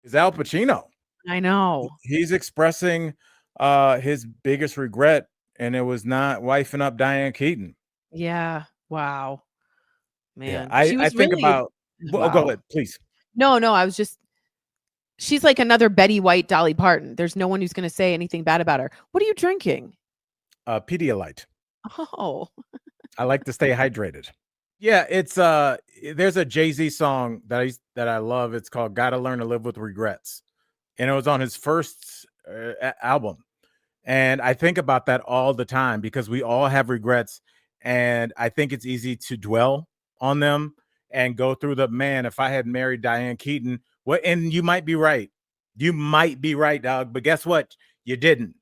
is Al Pacino. I know. He's expressing his biggest regret, and it was not wifing up Diane Keaton. Yeah. Wow. Yeah, Man. I She I was think really about well, go wow. ahead, please. No, no, I was just she's like another Betty White, Dolly Parton. There's no one who's gonna say anything bad about her. What are you drinking? Pedialyte. Oh. I like to stay hydrated. Yeah, it's there's a Jay-Z song that I love. It's called "Gotta Learn to Live with Regrets," and it was on his first album. And I think about that all the time because we all have regrets, and I think it's easy to dwell on them and go through the man. If I had married Diane Keaton, what? And you might be right. You might be right, dog. But guess what? You didn't.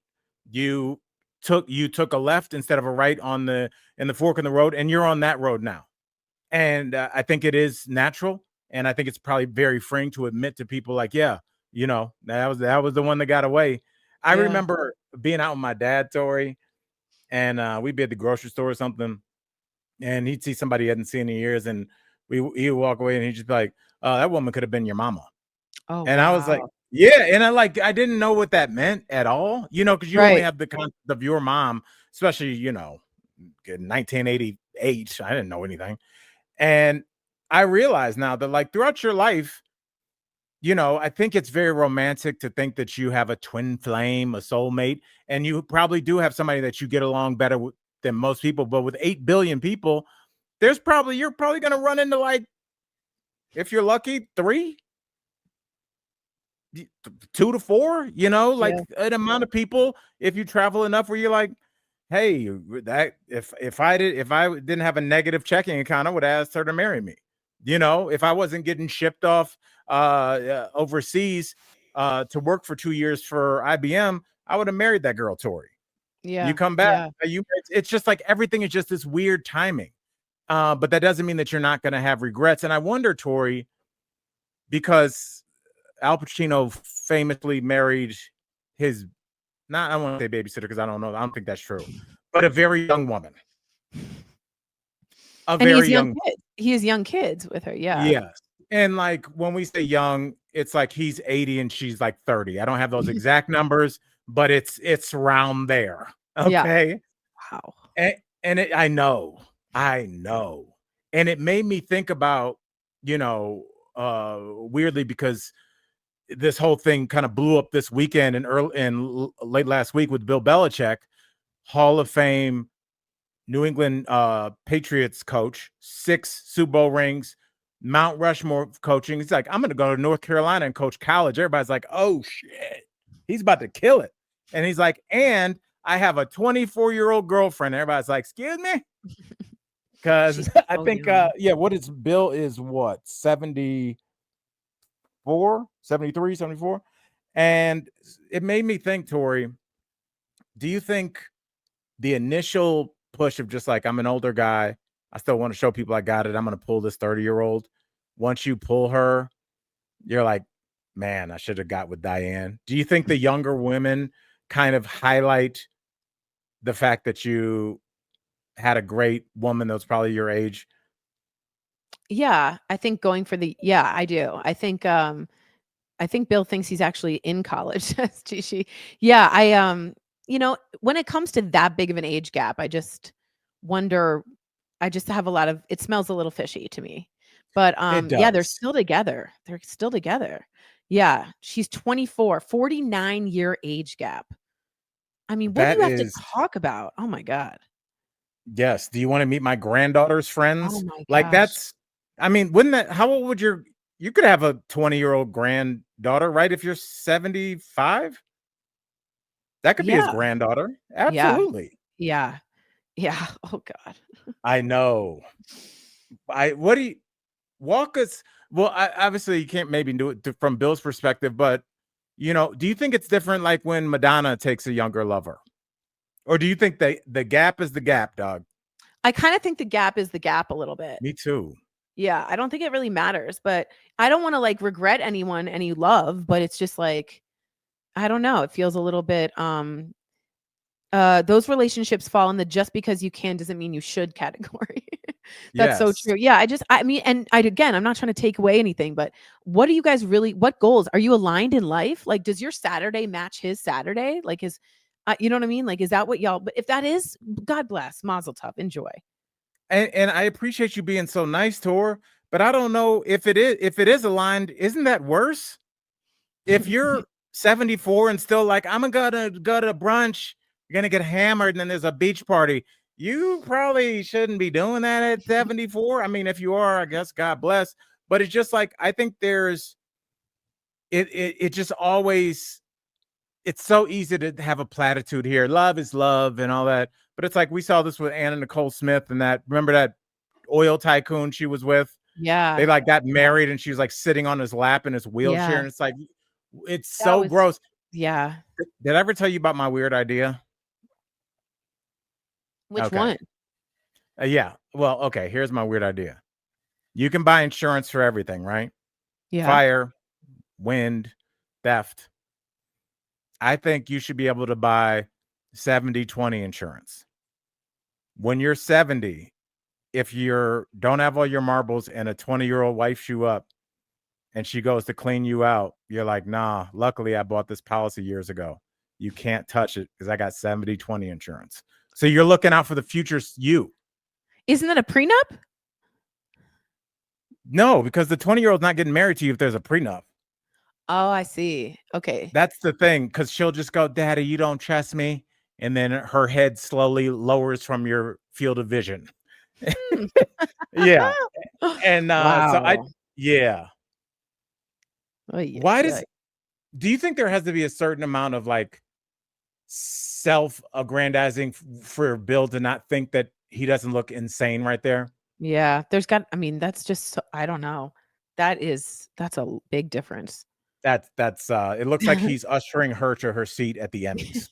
You you took a left instead of a right on the in the fork in the road, and you're on that road now. And I think it is natural, and I think it's probably very freeing to admit to people like, yeah, that was the one that got away. I Yeah. remember being out with my dad, Tori, and we'd be at the grocery store or something, and he'd see somebody he hadn't seen in years, and he'd walk away, and he'd just be like, "That woman could have been your mama," Oh, and I was like, wow. "Yeah," and I didn't know what that meant at all, because you only Right. have the concept of your mom, especially in 1988. I didn't know anything, and I realize now that like throughout your life, I think it's very romantic to think that you have a twin flame, a soulmate, and you probably do have somebody that you get along better with than most people. But with 8 billion people, you're probably going to run into like, if you're lucky, three, 2 to 4, like Yeah. an amount of people. If you travel enough where you're like, hey, that if I didn't have a negative checking account, I would ask her to marry me. If I wasn't getting shipped off overseas to work for 2 years for IBM, I would have married that girl, Tori. You Yeah. come back, Yeah. it's just like everything is just this weird timing. But that doesn't mean that you're not going to have regrets. And I wonder, Tori, because Al Pacino famously married his not I don't want to say babysitter because I don't know. I don't think that's true. But a very young woman. A And he very has young young kids. He has young kids with her. Yeah. Yes. And like when we say young, it's like he's 80 and she's like 30. I don't have those exact numbers, but it's around there. Yeah. Okay. Wow. And, I know. I know. And it made me think about, weirdly because this whole thing kind of blew up this weekend and late last week with Bill Belichick, Hall of Fame New England Patriots coach, 6 Super Bowl rings, Mount Rushmore coaching. He's like, I'm going to go to North Carolina and coach college. Everybody's like, oh shit, he's about to kill it. And he's like, and I have a 24-year-old girlfriend. Everybody's like, excuse me? Because She's I so think, young. what is Bill is what, 74, 73, 74? And it made me think, Tori, do you think the initial push of just like, I'm an older guy, I still want to show people I got it, I'm going to pull this 30-year-old. Once you pull her, you're like, man, I should have got with Diane. Do you think the younger women kind of highlight the fact that you had a great woman that was probably your age? Yeah. I think going for the yeah, I do. I think Bill thinks he's actually in college. Yeah, when it comes to that big of an age gap, I just wonder I just have a lot of it smells a little fishy to me. But It yeah, they're does. still together. They're still together. Yeah, she's 24, 49-year age gap. I mean, what do That you have to is, talk about? Oh my god. yes. Do you want to meet my granddaughter's Oh friends? my Like gosh. I mean, wouldn't that, how old would you could have a 20-year-old granddaughter, right? If you're 75? That could be his Yeah. granddaughter. Yeah. Absolutely. Yeah. Yeah. Oh god. I know. What do you walk us? Well, obviously you can't maybe do it from Bill's perspective, but do you think it's different like when Madonna takes a younger lover? Or do you think the gap is the gap, dog? I kind of think the gap is the gap a little bit. Me too. Yeah, I don't think it really matters, but I don't wanna, like, regret anyone any love, but it's just, like, I don't know, it feels a little bit, those relationships fall in the just because you can doesn't mean you should category. That's so Yes. true. Yeah, I mean, and again, I'm not trying to take away anything, but what do you guys really what goals? Are you aligned in life? Like, does your Saturday match his Saturday? Like, you know what I mean? Like, is that what y'all but if that is, God bless, mazel tov, enjoy. And I appreciate you being so nice to her, but I don't know if it is aligned, isn't that worse? If you're 74 and still like, I'm gonna go to brunch, you're gonna get hammered, and then there's a beach party. You probably shouldn't be doing that at 74. I mean, if you are, I guess God bless. But it's just like I think there's it just always it's so easy to have a platitude here. Love is love and all that. But it's like we saw this with Anna Nicole Smith and that remember that oil tycoon she was with? They Yeah. like got Yeah. married and she was like sitting on his lap in his wheelchair. Yeah. And it's like it's That so was gross. yeah. Did I ever tell you about my weird idea? Which Okay. one? Yeah. Well, okay. Here's my weird idea. You can buy insurance for everything, right? Yeah. Fire, wind, theft. I think you should be able to buy 70/20 insurance. When you're 70, if you're don't have all your marbles and a 20-year-old wifes you up and she goes to clean you out, you're like, nah, luckily I bought this policy years ago. You can't touch it because I got 70/20 insurance. So you're looking out for the future you. Isn't that a prenup? No, because the 20-year-old's not getting married to you if there's a prenup. Oh, I see. Okay. That's the thing, because she'll just go, Daddy, you don't trust me. And then her head slowly lowers from your field of vision. Hmm. Yeah. And so I, Wow. yeah. Oy, Why oy, oy. do you think there has to be a certain amount of like self-aggrandizing for Bill to not think that he doesn't look insane right there? Yeah, I mean, that's just I don't know. That's a big difference. It looks like he's ushering her to her seat at the Emmys.